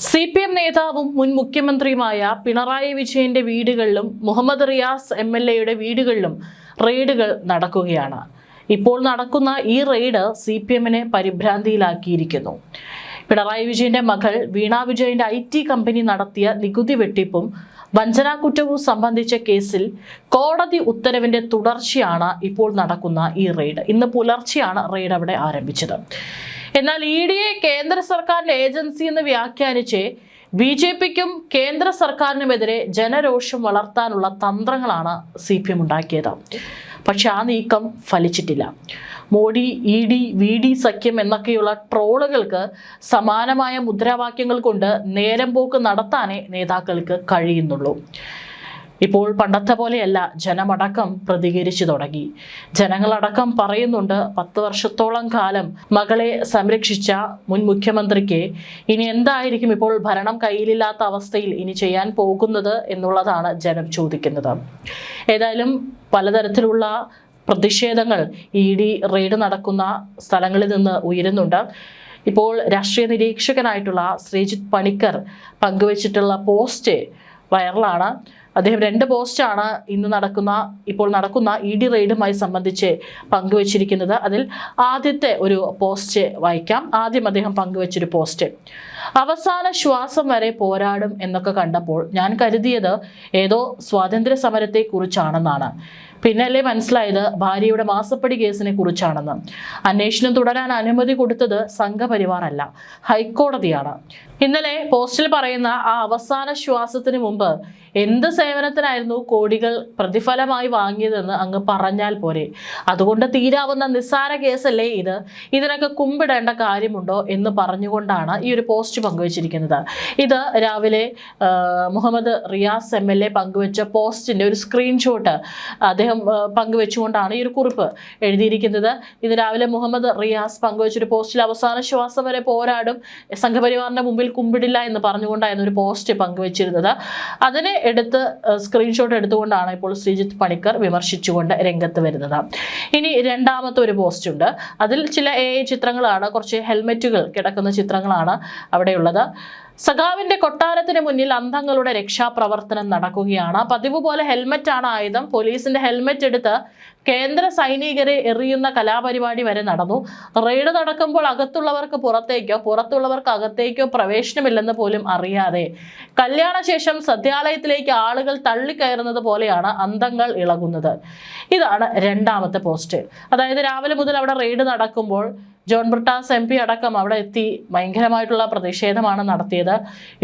CPM നേതാവും മുൻ മുഖ്യമന്ത്രിയുമായ പിണറായി വിജയന്റെ വീടുകളിലും മുഹമ്മദ് റിയാസ് MLA വീടുകളിലും റെയ്ഡുകൾ നടക്കുകയാണ്. ഇപ്പോൾ നടക്കുന്ന ഈ റെയ്ഡ് CPMനെ പരിഭ്രാന്തിയിലാക്കിയിരിക്കുന്നു. പിണറായി വിജയന്റെ മകൾ വീണ വിജയന്റെ IT കമ്പനി നടത്തിയ നികുതി വെട്ടിപ്പും വഞ്ചനാക്കുറ്റവും സംബന്ധിച്ച കേസിൽ കോടതി ഉത്തരവിന്റെ തുടർച്ചയാണ് ഇപ്പോൾ നടക്കുന്ന ഈ റെയ്ഡ്. ഇന്ന് പുലർച്ചെയാണ് റെയ്ഡ് അവിടെ ആരംഭിച്ചത്. എന്നാൽ EDയെ കേന്ദ്ര സർക്കാരിന്റെ ഏജൻസി എന്ന് വ്യാഖ്യാനിച്ച് BJPക്കും കേന്ദ്ര സർക്കാരിനുമെതിരെ ജനരോഷം വളർത്താനുള്ള തന്ത്രങ്ങളാണ് CPM ഉണ്ടാക്കിയത്. പക്ഷെ ആ നീക്കം ഫലിച്ചിട്ടില്ല. മോഡി ED VD സഖ്യം എന്നൊക്കെയുള്ള ട്രോളുകൾക്ക് സമാനമായ മുദ്രാവാക്യങ്ങൾ കൊണ്ട് നേരം പോക്ക് നടത്താനേ നേതാക്കൾക്ക് കഴിയുന്നുള്ളൂ. ഇപ്പോൾ പണ്ടത്തെ പോലെയല്ല, ജനമടക്കം പ്രതികരിച്ചു തുടങ്ങി. ജനങ്ങളടക്കം പറയുന്നുണ്ട്, 10 വർഷത്തോളം കാലം മകളെ സംരക്ഷിച്ച മുൻ മുഖ്യമന്ത്രിക്ക് ഇനി എന്തായിരിക്കും ഇപ്പോൾ ഭരണം കയ്യിലില്ലാത്ത അവസ്ഥയിൽ ഇനി ചെയ്യാൻ പോകുന്നത് എന്നുള്ളതാണ് ജനം ചോദിക്കുന്നത്. ഏതായാലും പലതരത്തിലുള്ള പ്രതിഷേധങ്ങൾ ED റെയ്ഡ് നടക്കുന്ന സ്ഥലങ്ങളിൽ നിന്ന് ഉയരുന്നുണ്ട്. ഇപ്പോൾ രാഷ്ട്രീയ നിരീക്ഷകനായിട്ടുള്ള ശ്രീജിത്ത് പണിക്കർ പങ്കുവച്ചിട്ടുള്ള പോസ്റ്റ് വൈറലാണ്. അദ്ദേഹം 2 പോസ്റ്റാണ് ഇപ്പോൾ നടക്കുന്ന ED റെയ്ഡുമായി സംബന്ധിച്ച് പങ്കുവച്ചിരിക്കുന്നത്. അതിൽ ആദ്യത്തെ ഒരു പോസ്റ്റ് വായിക്കാം. ആദ്യം അദ്ദേഹം പങ്കുവച്ചൊരു പോസ്റ്റ്: അവസാന ശ്വാസം വരെ പോരാടും എന്നൊക്കെ കണ്ടപ്പോൾ ഞാൻ കരുതിയത് ഏതോ സ്വാതന്ത്ര്യ സമരത്തെ കുറിച്ചാണെന്നാണ്. പിന്നല്ലേ മനസ്സിലായത് ഭാര്യയുടെ മാസപ്പടി കേസിനെ കുറിച്ചാണെന്ന്. അന്വേഷണം തുടരാൻ അനുമതി കൊടുത്തത് സംഘപരിവാർ അല്ല, ഹൈക്കോടതിയാണ്. ഇന്നലെ പോസ്റ്റിൽ പറയുന്ന ആ അവസാന ശ്വാസത്തിന് മുമ്പ് എന്ത് സേവനത്തിനായിരുന്നു കോടികൾ പ്രതിഫലമായി വാങ്ങിയതെന്ന് അങ്ങ് പറഞ്ഞാൽ പോരെ? അതുകൊണ്ട് തീരാവുന്ന നിസ്സാര കേസല്ലേ ഇത്? ഇതിനൊക്കെ കുമ്പിടേണ്ട കാര്യമുണ്ടോ എന്ന് പറഞ്ഞുകൊണ്ടാണ് ഈ ഒരു പോസ്റ്റ് പങ്കുവച്ചിരിക്കുന്നത്. ഇത് രാവിലെ മുഹമ്മദ് റിയാസ് MLA പങ്കുവച്ച പോസ്റ്റിന്റെ ഒരു സ്ക്രീൻഷോട്ട് അദ്ദേഹം പങ്കുവെച്ചുകൊണ്ടാണ് ഈ ഒരു കുറിപ്പ് എഴുതിയിരിക്കുന്നത്. ഇത് രാവിലെ മുഹമ്മദ് റിയാസ് പങ്കുവച്ചൊരു പോസ്റ്റിൽ അവസാന ശ്വാസം വരെ പോരാടും, സംഘപരിവാറിന്റെ മുമ്പിൽ കുമ്പിടില്ല എന്ന് പറഞ്ഞുകൊണ്ടായിരുന്നു ഒരു പോസ്റ്റ് പങ്കുവച്ചിരുന്നത്. അതിനെ എടുത്ത് സ്ക്രീൻഷോട്ട് എടുത്തുകൊണ്ടാണ് ഇപ്പോൾ ശ്രീജിത്ത് പണിക്കർ വിമർശിച്ചുകൊണ്ട് രംഗത്ത് വരുന്നത്. ഇനി രണ്ടാമത്തെ ഒരു പോസ്റ്റ് ഉണ്ട്. അതിൽ ചില AI ചിത്രങ്ങളാണ്, കുറച്ച് ഹെൽമെറ്റുകൾ കിടക്കുന്ന ചിത്രങ്ങളാണ് അവിടെയുള്ളത്. സഖാവിന്റെ കൊട്ടാരത്തിന് മുന്നിൽ അന്ധങ്ങളുടെ രക്ഷാപ്രവർത്തനം നടക്കുകയാണ്. പതിവ് പോലെ ഹെൽമെറ്റാണ് ആയുധം. പോലീസിന്റെ ഹെൽമെറ്റ് എടുത്ത് കേന്ദ്ര സൈനികരെ എറിയുന്ന കലാപരിപാടി വരെ നടന്നു. റെയ്ഡ് നടക്കുമ്പോൾ അകത്തുള്ളവർക്ക് പുറത്തേക്കോ പുറത്തുള്ളവർക്ക് അകത്തേക്കോ പ്രവേശനമില്ലെന്ന് പോലും അറിയാതെ കല്യാണശേഷം സദ്യാലയത്തിലേക്ക് ആളുകൾ തള്ളിക്കയറുന്നത് പോലെയാണ് അന്തങ്ങൾ ഇളകുന്നത്. ഇതാണ് രണ്ടാമത്തെ പോസ്റ്റ്. അതായത് രാവിലെ മുതൽ അവിടെ റെയ്ഡ് നടക്കുമ്പോൾ ജോൺ ബ്രിട്ടാസ് MP അടക്കം അവിടെ എത്തി ഭയങ്കരമായിട്ടുള്ള പ്രതിഷേധമാണ് നടത്തിയത്.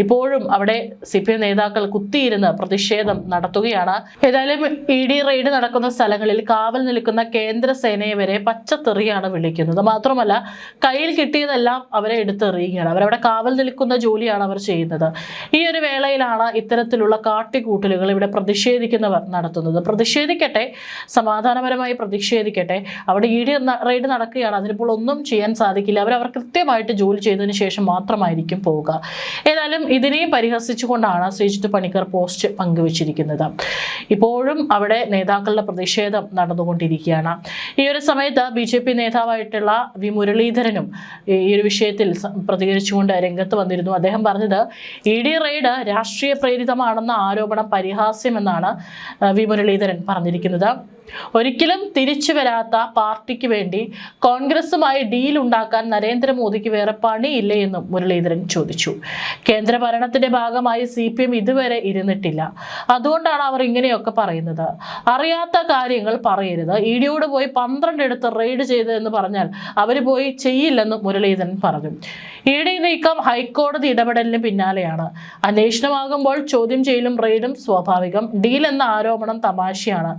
ഇപ്പോഴും അവിടെ CPM നേതാക്കൾ കുത്തിയിരുന്ന് പ്രതിഷേധം നടത്തുകയാണ്. ഏതായാലും ED റെയ്ഡ് നടക്കുന്ന സ്ഥലങ്ങളിൽ കാവൽ നിൽക്കുന്ന കേന്ദ്ര സേനയെ വരെ പച്ചത്തെറിയാണ് വിളിക്കുന്നത്. മാത്രമല്ല കയ്യിൽ കിട്ടിയതെല്ലാം അവരെ എടുത്തെറിയുകയാണ്. അവരവിടെ കാവൽ നിൽക്കുന്ന ജോലിയാണ് അവർ ചെയ്യുന്നത്. ഈ ഒരു വേളയിലാണ് ഇത്തരത്തിലുള്ള കാട്ടിക്കൂട്ടലുകൾ ഇവിടെ പ്രതിഷേധിക്കുന്നവർ നടത്തുന്നത്. പ്രതിഷേധിക്കട്ടെ, സമാധാനപരമായി പ്രതിഷേധിക്കട്ടെ. അവിടെ ED റെയ്ഡ് നടക്കുകയാണ്. അതിനിപ്പോൾ ഒന്നും ചെയ്യാൻ സാധിക്കില്ല. അവർ കൃത്യമായിട്ട് ജോലി ചെയ്തതിന് ശേഷം മാത്രമായിരിക്കും പോവുക. ഏതായാലും ഇതിനെയും പരിഹസിച്ചുകൊണ്ടാണ് ശ്രീജിത്ത് പണിക്കർ പോസ്റ്റ് പങ്കുവച്ചിരിക്കുന്നത്. ഇപ്പോഴും അവിടെ നേതാക്കളുടെ പ്രതിഷേധം നടന്നുകൊണ്ടിരിക്കുകയാണ്. ഈ ഒരു സമയത്ത് BJP നേതാവായിട്ടുള്ള V മുരളീധരനും ഈ ഒരു വിഷയത്തിൽ പ്രതികരിച്ചുകൊണ്ട് രംഗത്ത് വന്നിരുന്നു. അദ്ദേഹം പറഞ്ഞത് ED റെയ്ഡ് രാഷ്ട്രീയ പ്രേരിതമാണെന്ന ആരോപണം പരിഹാസ്യമെന്നാണ് V മുരളീധരൻ പറഞ്ഞിരിക്കുന്നത്. ഒരിക്കലും തിരിച്ചു വരാത്ത പാർട്ടിക്ക് വേണ്ടി കോൺഗ്രസുമായി ഡീൽ ഉണ്ടാക്കാൻ നരേന്ദ്രമോദിക്ക് വേറെ പണിയില്ലേ എന്നും മുരളീധരൻ ചോദിച്ചു. കേന്ദ്ര ഭരണത്തിന്റെ ഭാഗമായി CPM ഇതുവരെ ഇരുന്നിട്ടില്ല, അതുകൊണ്ടാണ് അവർ ഇങ്ങനെയൊക്കെ പറയുന്നത്. അറിയാത്ത കാര്യങ്ങൾ പറയരുത്. EDയോട് പോയി 12 എടുത്ത് റെയ്ഡ് ചെയ്തതെന്ന് പറഞ്ഞാൽ അവർ പോയി ചെയ്യില്ലെന്നും മുരളീധരൻ പറഞ്ഞു. ED നീക്കം ഹൈക്കോടതി ഇടപെടലിന് പിന്നാലെയാണ്. അന്വേഷണമാകുമ്പോൾ ചോദ്യം ചെയ്യലും റെയ്ഡും സ്വാഭാവികം. ഡീൽ എന്ന ആരോപണം തമാശയാണ്.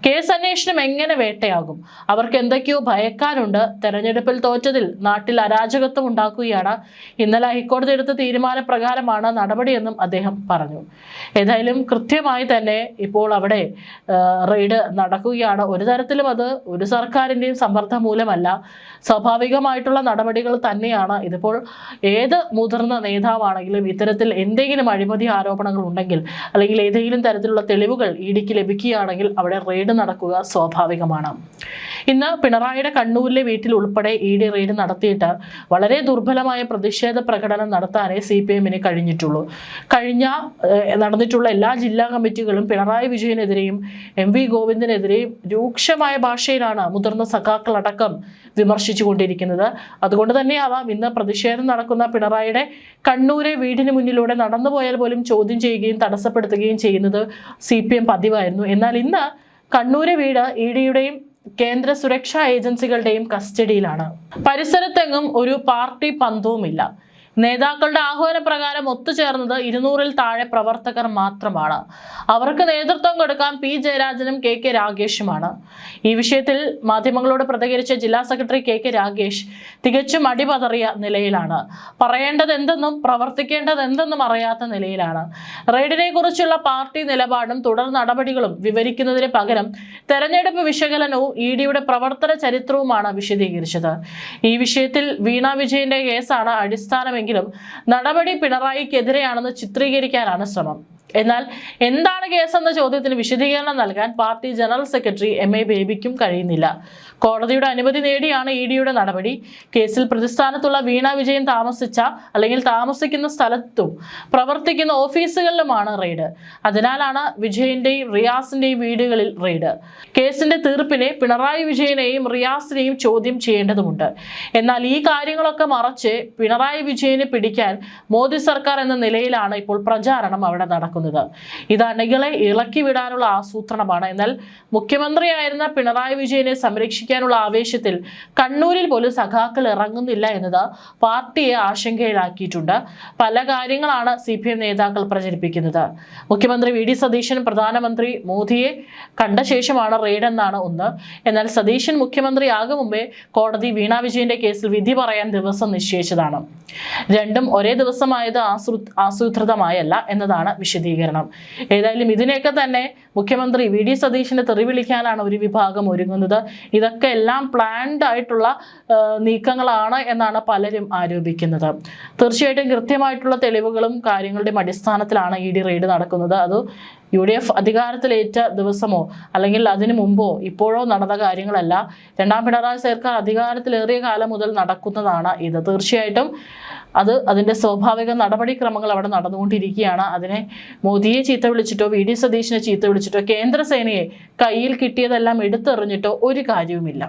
കേസ് അന്വേഷണം എങ്ങനെ വേട്ടയാകും? അവർക്ക് എന്തൊക്കെയോ ഭയക്കാനുണ്ട്. തെരഞ്ഞെടുപ്പിൽ തോറ്റതിൽ നാട്ടിൽ അരാജകത്വം ഉണ്ടാക്കുകയാണ്. ഇന്നലെ ഹൈക്കോടതി എടുത്ത തീരുമാനപ്രകാരമാണ് നടപടിയെന്നും അദ്ദേഹം പറഞ്ഞു. ഏതായാലും കൃത്യമായി തന്നെ ഇപ്പോൾ അവിടെ റെയ്ഡ് നടക്കുകയാണ്. ഒരു തരത്തിലും അത് ഒരു സർക്കാരിൻ്റെയും സമ്മർദ്ദം മൂലമല്ല, സ്വാഭാവികമായിട്ടുള്ള നടപടികൾ തന്നെയാണ്. ഇതിപ്പോൾ ഏത് മുതിർന്ന നേതാവാണെങ്കിലും ഇത്തരത്തിൽ എന്തെങ്കിലും അഴിമതി ആരോപണങ്ങൾ ഉണ്ടെങ്കിൽ അല്ലെങ്കിൽ ഏതെങ്കിലും തരത്തിലുള്ള തെളിവുകൾ EDക്ക് ലഭിക്കുകയാണെങ്കിൽ അവിടെ റെയ്ഡ് നടക്കും. നടക്കുക സ്വാഭാവികമാണ്. ഇന്ന് പിണറായിയുടെ കണ്ണൂരിലെ വീട്ടിൽ ഉൾപ്പെടെ ED റെയ്ഡ് നടത്തിയിട്ട് വളരെ ദുർബലമായ പ്രതിഷേധ പ്രകടനം നടത്താനേ CPM-ന് കഴിഞ്ഞിട്ടുള്ളൂ. നടന്നിട്ടുള്ള എല്ലാ ജില്ലാ കമ്മിറ്റികളും പിണറായി വിജയനെതിരെയും MV ഗോവിന്ദനെതിരെയും രൂക്ഷമായ ഭാഷയിലാണ് മുതിർന്ന സഖാക്കളടക്കം വിമർശിച്ചുകൊണ്ടിരിക്കുന്നത്. അതുകൊണ്ട് തന്നെയാവാം ഇന്ന് പ്രതിഷേധം നടക്കുന്ന പിണറായിയുടെ കണ്ണൂരെ വീടിന് മുന്നിലൂടെ നടന്നുപോയാൽ പോലും ചോദ്യം ചെയ്യുകയും തടസ്സപ്പെടുത്തുകയും ചെയ്യുന്നത് CPM പതിവായിരുന്നു. എന്നാൽ ഇന്ന് കണ്ണൂരെ വീട് ED-യുടെയും കേന്ദ്ര സുരക്ഷാ ഏജൻസികളുടെയും കസ്റ്റഡിയിലാണ്. പരിസരത്തെങ്ങും ഒരു പാർട്ടി പന്തവുമില്ല. നേതാക്കളുടെ ആഹ്വാനപ്രകാരം ഒത്തുചേർന്നത് 200-ൽ താഴെ പ്രവർത്തകർ മാത്രമാണ്. അവർക്ക് നേതൃത്വം കൊടുക്കാൻ P ജയരാജനും KK രാഗേഷുമാണ്. ഈ വിഷയത്തിൽ മാധ്യമങ്ങളോട് പ്രതികരിച്ച ജില്ലാ സെക്രട്ടറി KK രാഗേഷ് തികച്ചും അടിപതറിയ നിലയിലാണ്. പറയേണ്ടത് എന്തെന്നും പ്രവർത്തിക്കേണ്ടത് എന്തെന്നും അറിയാത്ത നിലയിലാണ്. റെയ്ഡിനെ കുറിച്ചുള്ള പാർട്ടി നിലപാടും തുടർ നടപടികളും വിവരിക്കുന്നതിന് പകരം തെരഞ്ഞെടുപ്പ് വിശകലനവും ED-യുടെ പ്രവർത്തന ചരിത്രവുമാണ് വിശദീകരിച്ചത്. ഈ വിഷയത്തിൽ വീണ വിജയന്റെ കേസാണ് അടിസ്ഥാനമെങ്കിലും നടപടി പിണറായിക്കെതിരെയാണെന്ന് ചിത്രീകരിക്കാനാണ് ശ്രമം. എന്നാൽ എന്താണ് കേസെന്ന ചോദ്യത്തിന് വിശദീകരണം നൽകാൻ പാർട്ടി ജനറൽ സെക്രട്ടറി MA ബേബിക്കും കഴിയുന്നില്ല. കോടതിയുടെ അനുമതി നേടിയാണ് ED-യുടെ നടപടി. കേസിൽ പ്രതിസ്ഥാനത്തുള്ള വീണ വിജയൻ താമസിക്കുന്ന സ്ഥലത്തും പ്രവർത്തിക്കുന്ന ഓഫീസുകളിലുമാണ് റെയ്ഡ്. അതിനാലാണ് വിജയന്റെയും റിയാസിന്റെയും വീടുകളിൽ റെയ്ഡ്. കേസിന്റെ തീർപ്പിനെ പിണറായി വിജയനെയും റിയാസിനെയും ചോദ്യം ചെയ്യേണ്ടതുണ്ട്. എന്നാൽ ഈ കാര്യങ്ങളൊക്കെ മറച്ച് പിണറായി വിജയനെ പിടിക്കാൻ മോദി സർക്കാർ എന്ന നിലയിലാണ് ഇപ്പോൾ പ്രചാരണം അവിടെ നടക്കുന്നത്. ഇത് അണികളെ ഇളക്കി വിടാനുള്ള ആസൂത്രണമാണ്. എന്നാൽ മുഖ്യമന്ത്രിയായിരുന്ന പിണറായി വിജയനെ സംരക്ഷിക്കാനുള്ള ആവേശത്തിൽ കണ്ണൂരിൽ പോലും സഖാക്കൾ ഇറങ്ങുന്നില്ല എന്നത് പാർട്ടിയെ ആശങ്കയിലാക്കിയിട്ടുണ്ട്. പല കാര്യങ്ങളാണ് CPM നേതാക്കൾ പ്രചരിപ്പിക്കുന്നത്. മുഖ്യമന്ത്രി VD സതീശൻ പ്രധാനമന്ത്രി മോദിയെ കണ്ട ശേഷമാണ് റെയ്ഡ് എന്നാണ് ഒന്ന്. എന്നാൽ സതീശൻ മുഖ്യമന്ത്രിയാകും മുമ്പേ കോടതി വീണ വിജയന്റെ കേസിൽ വിധി പറയാൻ ദിവസം നിശ്ചയിച്ചതാണ്. രണ്ടും ഒരേ ദിവസമായത് ആസൂത്രിതമായല്ല എന്നതാണ് വിശദീകരണം. ഏതായാലും ഇതിനെയൊക്കെ തന്നെ മുഖ്യമന്ത്രി VD സതീശനെ തെറിവിളിക്കാനാണ് ഒരു വിഭാഗം ഒരുങ്ങുന്നത്. ഇതൊക്കെ എല്ലാം പ്ലാൻഡ് ആയിട്ടുള്ള നീക്കങ്ങളാണ് എന്നാണ് പലരും ആരോപിക്കുന്നത്. തീർച്ചയായിട്ടും കൃത്യമായിട്ടുള്ള തെളിവുകളും കാര്യങ്ങളുടെയും അടിസ്ഥാനത്തിലാണ് ED റെയ്ഡ് നടക്കുന്നത്. അത് UDF അധികാരത്തിലേറ്റ ദിവസമോ അല്ലെങ്കിൽ അതിനു മുമ്പോ ഇപ്പോഴോ നടന്ന കാര്യങ്ങളല്ല. രണ്ടാം പിണറായി സർക്കാർ അധികാരത്തിലേറിയ കാലം മുതൽ നടക്കുന്നതാണ് ഇത്. തീർച്ചയായിട്ടും അതിൻ്റെ സ്വാഭാവിക നടപടിക്രമങ്ങൾ അവിടെ നടന്നുകൊണ്ടിരിക്കുകയാണ്. അതിനെ മോദിയെ ചീത്ത വിളിച്ചിട്ടോ VD സതീശനെ ചീത്ത വിളിച്ചിട്ടോ കേന്ദ്രസേനയെ കയ്യിൽ കിട്ടിയതെല്ലാം എടുത്തെറിഞ്ഞിട്ടോ ഒരു കാര്യവുമില്ല.